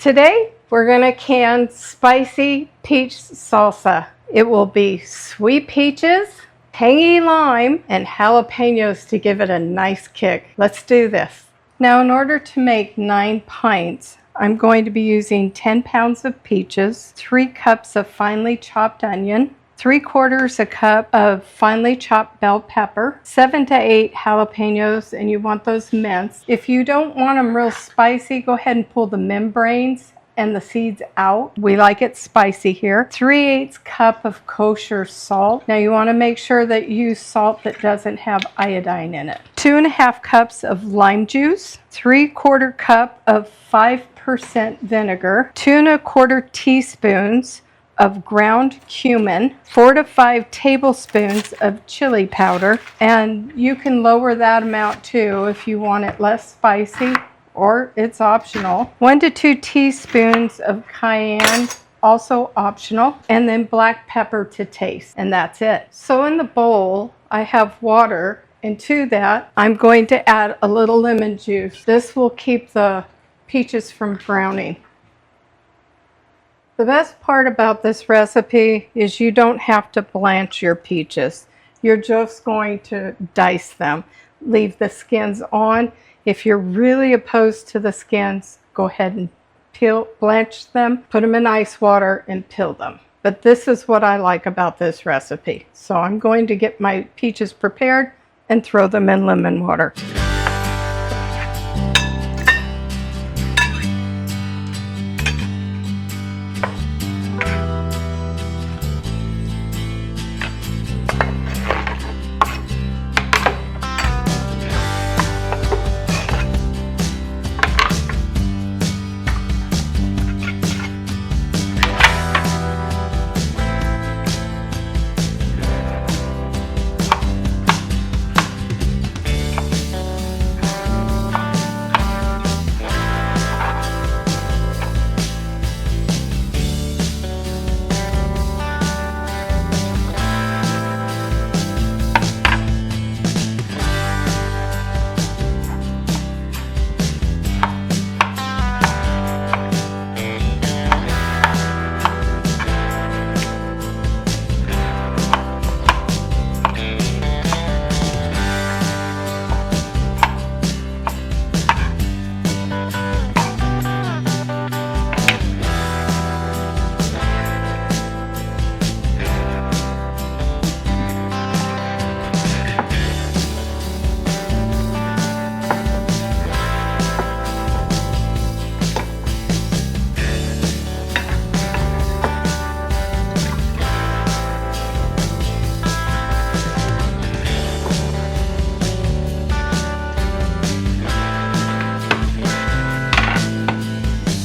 Today, we're gonna can spicy peach salsa. It will be sweet peaches, tangy lime, and jalapenos to give it a nice kick. Let's do this. Now, in order to make 9 pints, I'm going to be using 10 pounds of peaches, 3 cups of finely chopped onion, 3/4 a cup of finely chopped bell pepper, 7 to 8 jalapenos, and you want those minced. If you don't want them real spicy, go ahead and pull the membranes and the seeds out. We like it spicy here. 3/8 cup of kosher salt. Now you want to make sure that you use salt that doesn't have iodine in it. 2.5 cups of lime juice, 3/4 cup of 5% vinegar, 2 1/4 teaspoons of ground cumin, 4 to 5 tablespoons of chili powder, and you can lower that amount too if you want it less spicy, or it's optional. 1 to 2 teaspoons of cayenne, also optional, and then black pepper to taste, and that's it. So in the bowl, I have water, and to that, I'm going to add a little lemon juice. This will keep the peaches from browning. The best part about this recipe is you don't have to blanch your peaches. You're just going to dice them. Leave the skins on. If you're really opposed to the skins, go ahead and blanch them, put them in ice water and peel them. But this is what I like about this recipe. So I'm going to get my peaches prepared and throw them in lemon water.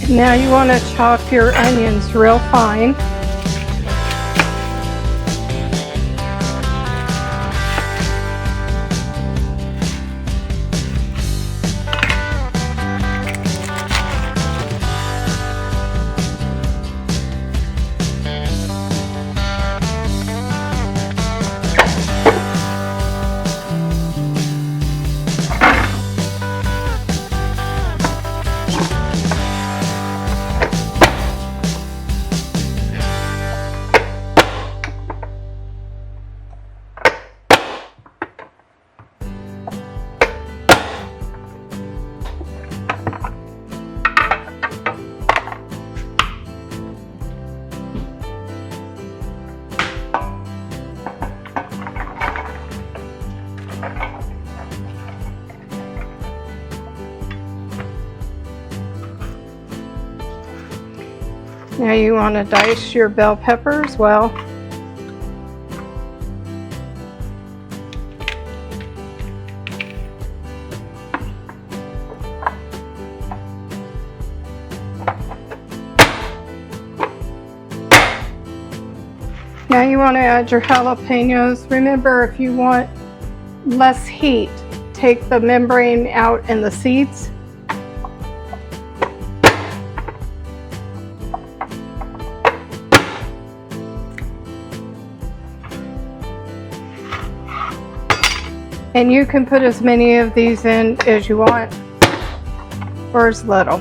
Now you want to chop your onions real fine. Now you want to dice your bell pepper as well. Now you want to add your jalapenos. Remember, if you want less heat, take the membrane out and the seeds. And you can put as many of these in as you want, or as little.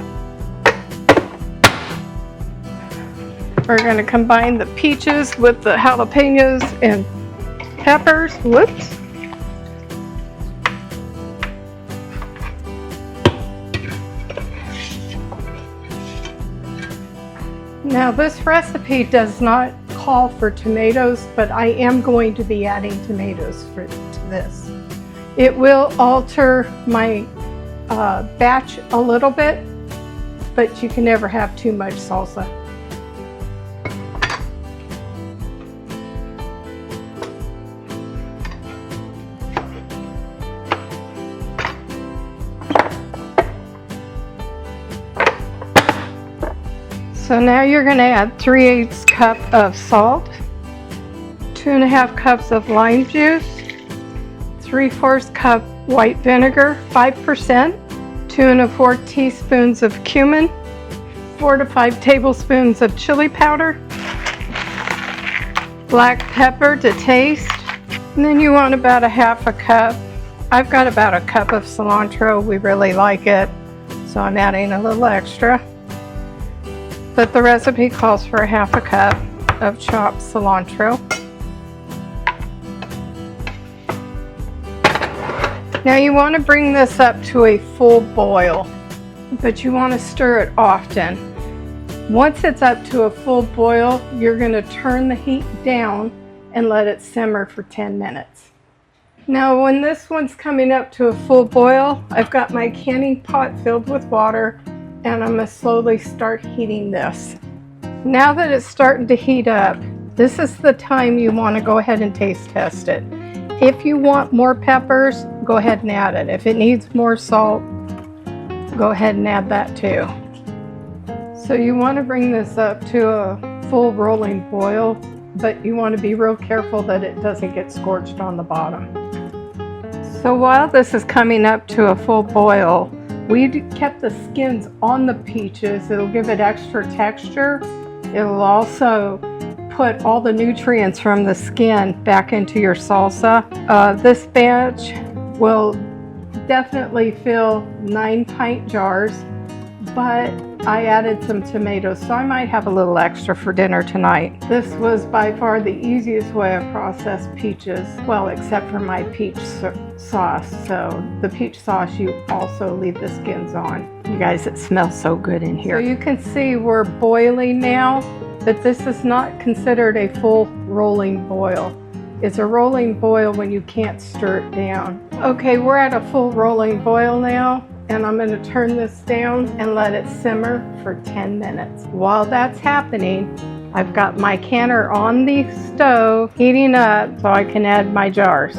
We're going to combine the peaches with the jalapenos and peppers. Whoops. Now this recipe does not call for tomatoes, but I am going to be adding tomatoes to this. It will alter my batch a little bit, but you can never have too much salsa. So now you're going to add 3/8 cup of salt, 2½ cups of lime juice, 3/4 cup white vinegar, 5%, 2 1/4 teaspoons of cumin, 4 to 5 tablespoons of chili powder, black pepper to taste, and then you want about 1/2 cup. I've got about 1 cup of cilantro. We really like it, so I'm adding a little extra. But the recipe calls for 1/2 cup of chopped cilantro. Now you want to bring this up to a full boil, but you want to stir it often. Once it's up to a full boil, you're going to turn the heat down and let it simmer for 10 minutes. Now when this one's coming up to a full boil, I've got my canning pot filled with water, and I'm going to slowly start heating this. Now that it's starting to heat up, this is the time you want to go ahead and taste test it. If you want more peppers, go ahead and add it. If it needs more salt, go ahead and add that too. So you want to bring this up to a full rolling boil, but you want to be real careful that it doesn't get scorched on the bottom. So while this is coming up to a full boil, we kept the skins on the peaches. It'll give it extra texture. It'll also put all the nutrients from the skin back into your salsa. This batch will definitely fill 9 pint jars, but I added some tomatoes, so I might have a little extra for dinner tonight. This was by far the easiest way of processed peaches, well, except for my peach sauce. So the peach sauce, you also leave the skins on. You guys, it smells so good in here. So you can see we're boiling now, but this is not considered a full rolling boil. It's a rolling boil when you can't stir it down. Okay, we're at a full rolling boil now, and I'm going to turn this down and let it simmer for 10 minutes. While that's happening, I've got my canner on the stove heating up so I can add my jars.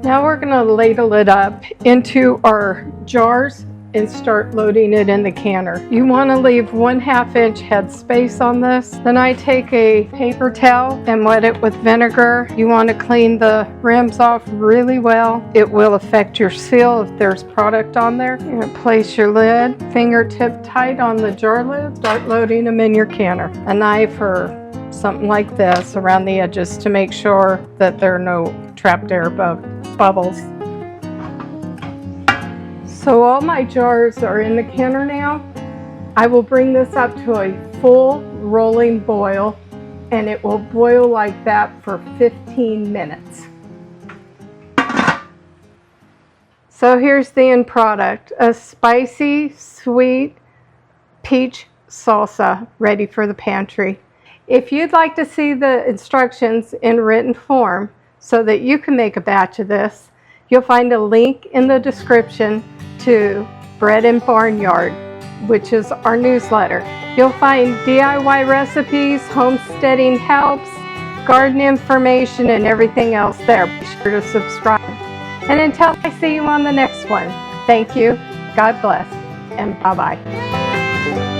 Now we're going to ladle it up into our jars and start loading it in the canner. You want to leave 1/2 inch head space on this. Then I take a paper towel and wet it with vinegar. You want to clean the rims off really well. It will affect your seal if there's product on there. You're going to place your lid fingertip tight on the jar lid. Start loading them in your canner. A knife or something like this around the edges to make sure that there are no trapped air bubbles. So all my jars are in the canner now. I will bring this up to a full rolling boil, and it will boil like that for 15 minutes. So here's the end product, a spicy, sweet peach salsa ready for the pantry. If you'd like to see the instructions in written form so that you can make a batch of this, you'll find a link in the description to Bread and Barnyard, which is our newsletter. You'll find DIY recipes, homesteading helps, garden information, and everything else there. Be sure to subscribe. And until I see you on the next one, thank you, God bless, and bye-bye.